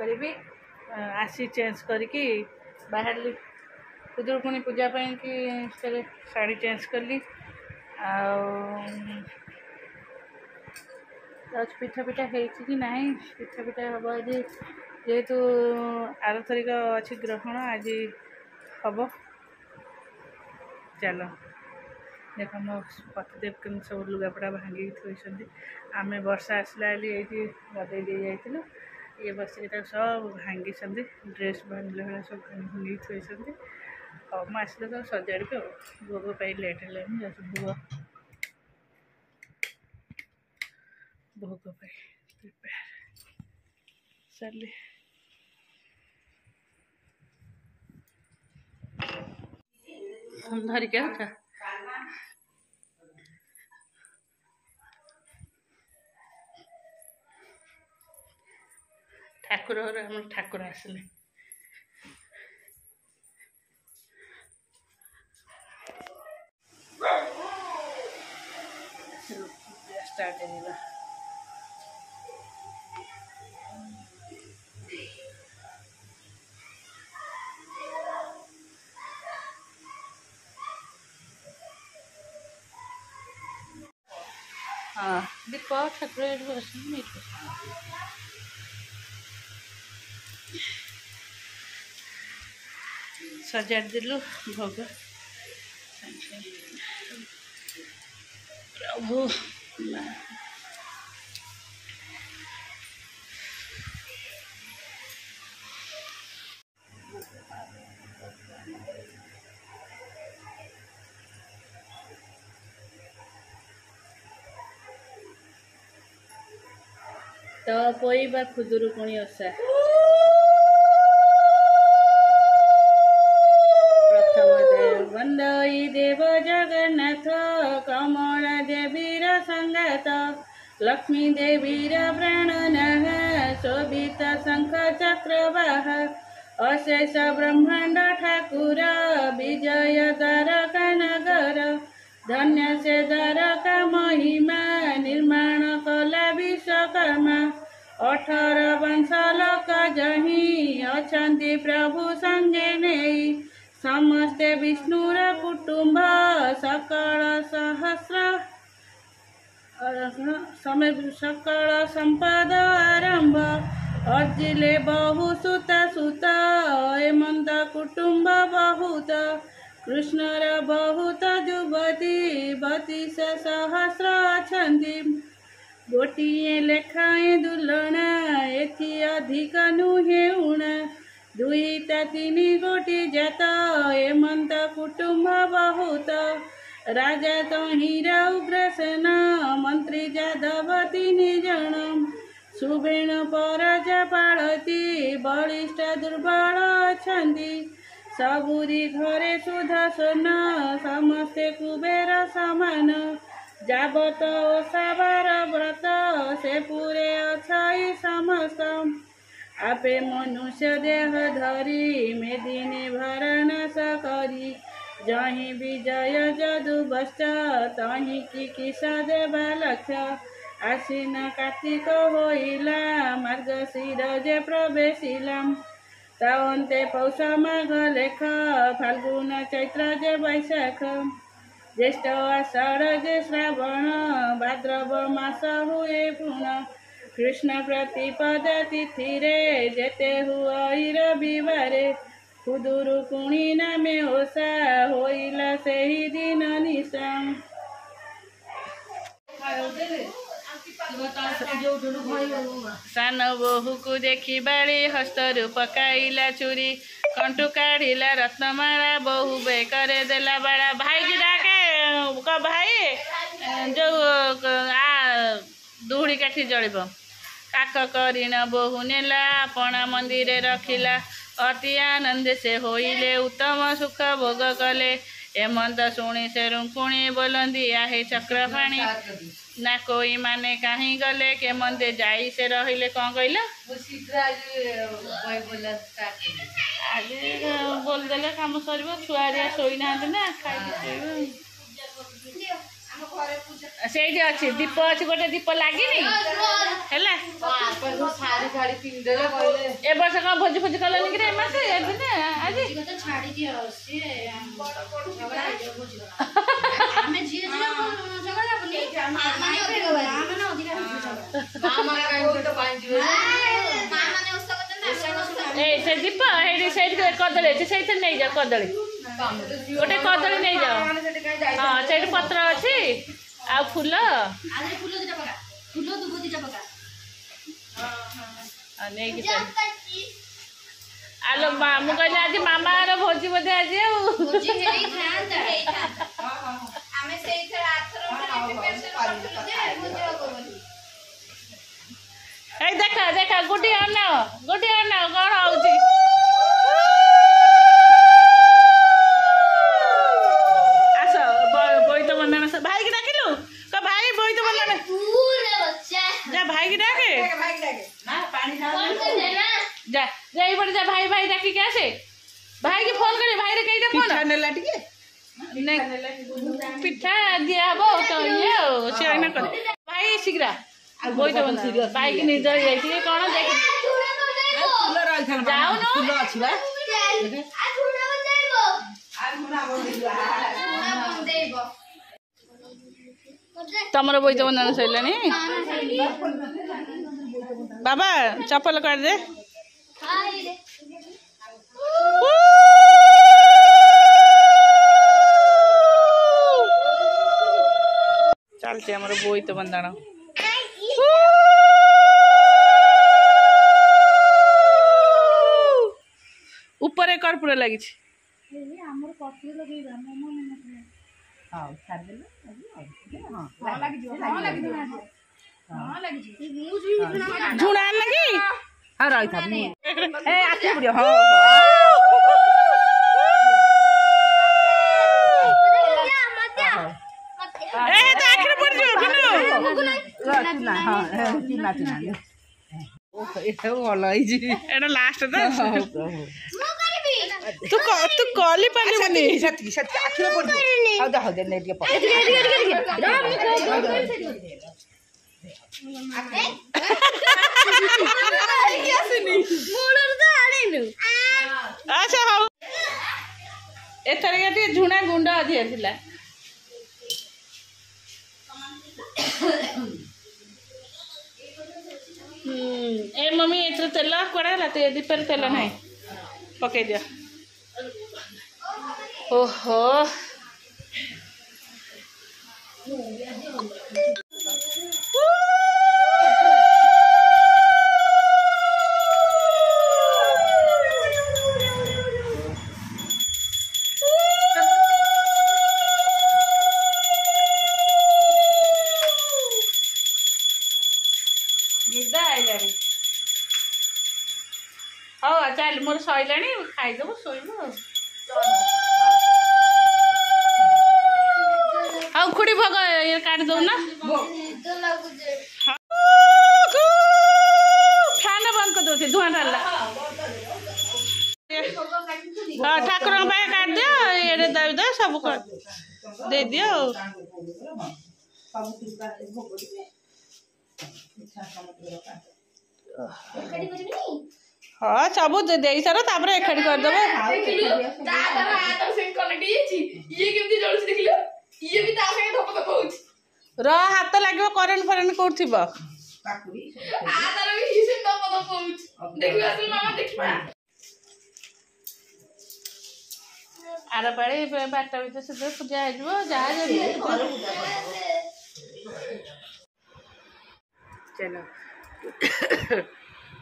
करी आसी चेंज करके बाहर खुदुरकुणी पूजा कि साड़ी चेंज कली आज पिठा पिठा कि ना पिठा पिठा हम आज जेहेतु आरथरिक अच्छी ग्रहण आज हम चल देख मो पतिदेव के सब लुगापड़ा भांगी थोड़ी आम वर्षा आसला ये गदे दे जाइलु ये बस सब भांगी ड्रेस बांधले भाई सब भांगी थोड़ी और मैं आसले तो सजाड़ी भोग लेट है भोग भोग प्रिपेयर सारे धरिक था ठाकुर हम ठाकुर आसले स्टार्ट है हाँ दीप ठाकुर सजा दिलु भोग प्रभु तो कोई बा खुदुरुकुणी ओषा प्रथम देव वंदई देव जगन्नाथ कमला देवीर संगात लक्ष्मी देवीर प्राणनाह शोभित शंख चक्रवाह अशेष ब्रह्मांड ठाकुर विजय द्वारका नगर धन्य से द्वारका महिमा निर्माण कला विश्वकर्मा 18 वंश लोक जही अछंती प्रभु संगे नहीं समस्ते विष्णुर कुटुंब सकल सहस्र सकल संपद आरंभ अर्जिले बहु सुत सुत हेमंत कुटुंब बहुत कृष्णर बहुत युवती 32 सहस्र अछंती गोटिए लेखाएं दुलना एथि अधिक नुहे उणा दुईता 3 गोटी जात हेमंत कुटुंब बहुत राजा तहिरा उग्रसेन मंत्री जादव 3 जन सुबेण परजा पालती बलिष्ठ दुर्बल अछंती सबुरी घरे सुदर्शन समस्ते कुबेर समान जाबत ओसाबार व्रत से पूरे अछाई समस्त आपे मनुष्य देह धरी मेदिनी भरनाश करी जही विजय जदु बश्च तही किसा देवा लक्ष्य आश्विन कार्तिक होइला मार्गशीर जे प्रवेशिलाम तावन्ते पौष माघ लेख फाल्गुन चैत्र जे वैशाख ज्येष्ठ आषाढ़ जे श्रावण भाद्रव मास हुए पुनः कृष्ण प्रतिपद तिथि रे जेते हुई रविवारे खुदुरुकुणी नामे ओषा होइला सेही दिन निशा सान बोहू को देखी बाड़ी हस्तरू पकाइला चूरी कंटू काढ़िला रत्नमाला बहु बेकरे देला बाड़ा भाई की डाके क भाई जो आ दुहड़ी काठी जड़ब काक करीण बहु नेला अपना मंदिर रखिला अति आनंद से होइले उत्तम सुख भोग कले हेमंत शुणी से रुकुणी बोलंदी आहे चक्र फाणी ना कोई माने कहीं गले के मंदे जाई से रहिले कौन कहला आज बोल देले काम सरबो छुआरिया सोई ना खाई ସେଇଠି ଅଛି ଦୀପ ଅଛି ଗୋଟେ ଦୀପ ଲାଗିନି ହେଲା ଶାଢୀ ଶାଢୀ ପିନ୍ଧିଦେଲେ କହିଲେ ଏ ବର୍ଷ କଣ ଭୋଜି ଫୋଜି କଲନି କି ରେ ମାସେ ଦିନେ ଆଜି ଛାଡି ଦିଅ ସିଏ ଝଗଡା ହେଇଯିବ ଭୋଜି ଆମେ ଝିଅ ଝିଅ ଝଗଡା ହବନି ମା ମାନେ ଅଧିକା ଏ ସେ ଦୀପ ହେଇଠି ସେଇଠି କଦଳୀ ଅଛି ସେଇଥିରେ ନେଇଯାଅ କଦଳୀ ଗୋଟେ କଦଳୀ ନେଇଯାଅ ହଁ ସେଇଠି ପତ୍ର ଅଛି ଆଉ ଫୁଲ ନେଇକି ଆଲୋ ମୁଁ କହିଲି ଆଜି ମାମାର ଭୋଜି ବୋଧେ ଆଜି ଆଉ ଏଇ ଦେଖ ଦେଖ ଗୁଡି ଅନାଅ କଣ ହଉଛି ଆସ ବୋଇତ ବନ୍ଦାଣ ଭାଇକି ଡାକିଲୁ କ ଭାଇ ବୋଇତ ବନ୍ଦାଣ ଯା ଭାଇକି ଡାକେ ଯା ଏଇପଟେ ଯା ଭାଇ ଭାଇ ଡାକିକି ଆସେ ଭାଇକି ଫୋନ କରିବେ ଭାଇରେ କେଇଟା ଫୋନ ନେଲା ଟିକେ ପିଠା ଦିଆହବ ତ ଇଏ ଆଉ ସେ ଏଇନା କରେ ଭାଇ ଶୀଘ୍ର ବୋଇତ ବନ୍ଦାଣ ଭାଇକି ନିଦ ହେଇଯାଇଛି କଣ ଦେଖ ଯାଉନୁ ତମର ବୋଇତ ବନ୍ଦାଣ ସରିଲାଣି ବାବା ଚପଲ କାଢିଦେ ଚାଲଛି ଆମର ବୋଇତ ବନ୍ଦାଣ ଉପରେ କର୍ପୂର ଲାଗିଛି ଝୁଣା ଲାଗି ହଁ ରହିଥା ଆଖି ପଡିବ ହଁ ଆଖିରେ ପଡିଯିବ ଭଲ ହେଇଛି ଏଟା ଲାଷ୍ଟ ତ ତୁ କଲି ପାରିବୁନି ଆଖିରେ ଆଚ୍ଛା ହଉ ଏଥର ଟିକେ ଝୁଣା ଗୁଣ୍ଡ ଅଧିକା ଥିଲା ए मम्मी एथरे तेल कुआडे गला दीपर तेल नहीं पकई दिया ओहो हाँ चल मोर सैला खाईदेव शोब हाँ खुड़ी भोग ये काट दो ना फैन बंद कर दो धुआं डाला हाँ ठाकुर काट दियो ये दे दे सब दे दियो हाँ सब दे सार एखादी करदेव हाथ लगे करेन्ट फरेन्ट कौट थी आर पाड़ी 12टा बजे सुधा पूजा हो चलो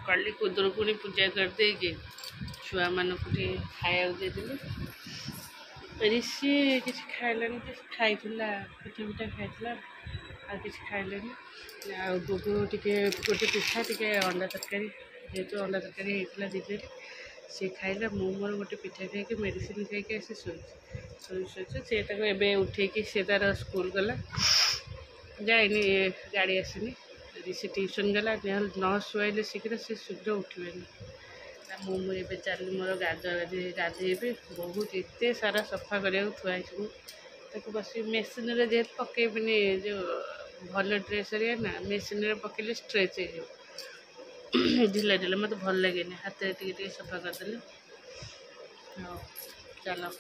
कल कुदरकुणी पूजा करदे छुआ मानक खाया देदेली ऋषि किसी खाइलानी खाई पिठा पिठा खाई आ किसी खाइलानी आगो टे गोटे पिठा टे अंडा तरकारी जेहेतु अंडा तरकारी होता दीदी सी खाइला मु मोर गोटे पिठा खाई मेडिसिन खाई आसी शोचे सी उठे सी तार स्कूल गला जाइनी गाड़ी आसनी सी ट्यूशन गला न शुआइले शीघ्र से शीघ्र उठे मुझे चल मोर गाधेबी बहुत एत सारा सफा करा थुआई बस मेसीन जेहतु पकेबिनी जो भल ड्रेस ना मेसीन पकड़े स्ट्रेच हो ढिला ढिला मत भल लगे हाथ टे सफा करदेली हाँ चलो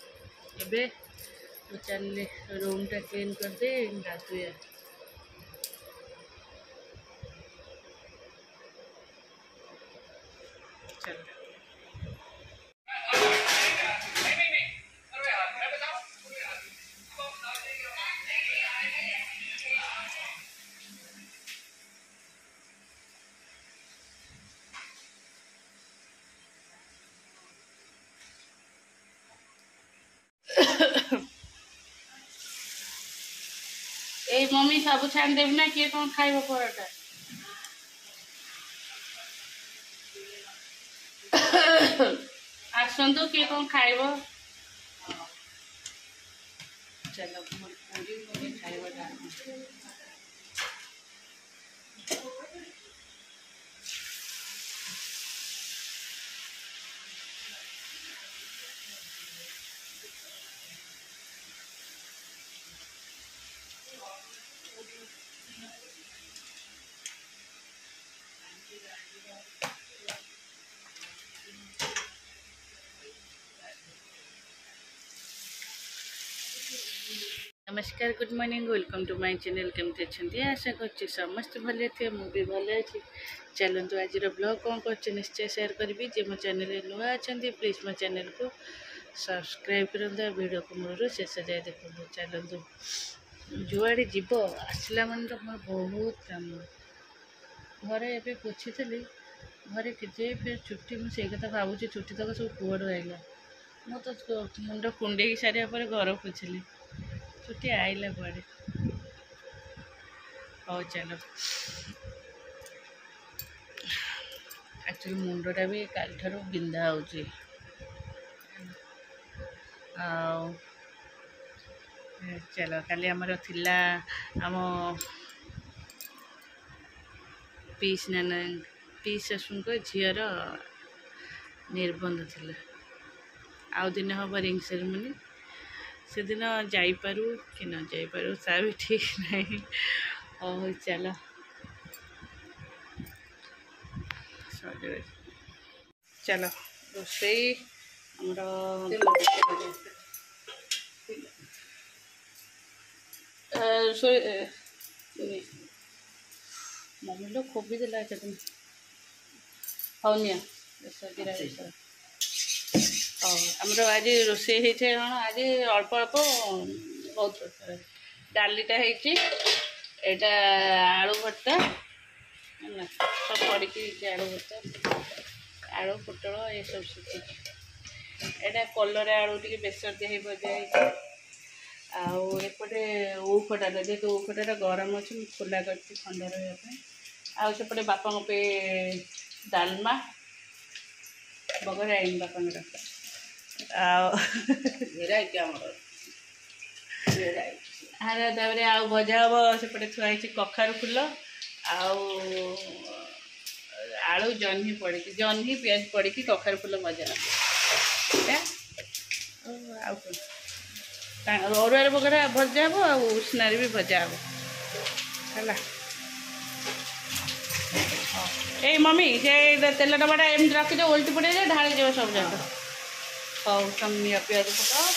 ए चल रूम टा क्लीन करदे गाधुआ चलो ए मम्मी सब छाण देवी ना किए कौन खाइब परोटा आसतु किए कौन खाइब चलो पूरी पूरी खाइब नमस्कार good morning welcome to my channel केमती अच्छे आशा कर समस्त भले थे मुझे भल अच्छी चलतु आज ब्लॉग कौन कर निश्चय शेयर करी जे मो चैनल नुआ अच्छा प्लीज मो चैनल को सब्सक्राइब करूँ वीडियो को मूल शेष जाए देखो चलतु जुआड़े जीव आसला मन तो मोर बहुत काम घर ए पोछी घरे जे फिर छुट्टी मुझे कथा भावुँ छुट्टी तक सब कुआड़ आइला मु तो मुंड कुंडे सारे घर पोछिली छुट्टी आइला कुआड़े हो चलो एक्चुअली मुंडटा भी काल ठार बिंधा हो चलो काली आमर थिला आम पीस नाना पीस शाशुक झीर निबंध थिला आउ दिन हम रिंग सेरेमनी से दिन जाइपारू कि न जाइपारू ता भी ठीक नहीं ओ चलो चलो रोसई मम्मी लोग कोबी देला हाँ जीरा आमर आज रोसे कौन आज अल्प अल्प बहुत प्रकार डालीटा होटा आलू भर्ता सब पड़ी आलू भर्ता आलू पोटल ये सब सीखी एटा कलर आलू टे बेसर दिए भजा आउपटे ऊखटा जेहतु ऊखटा गरम अच्छे खुला कर ठंडा रही आउपटे बापा पे डालमा बगरा आईन बापा आउ भजा हम सेपटे थुआई कखारू फुल आलू जह्नी पड़ी जह्नी पियाज पड़ी कखारू फुल भजा अरुआ बगरा भजा हम आ उसनार भी भजा हम ए मम्मी से तेल डबाटा एमती रखी दे ओल्टी पड़े ढाली जाओ सब जाक हौ तुम पियाज पकाओ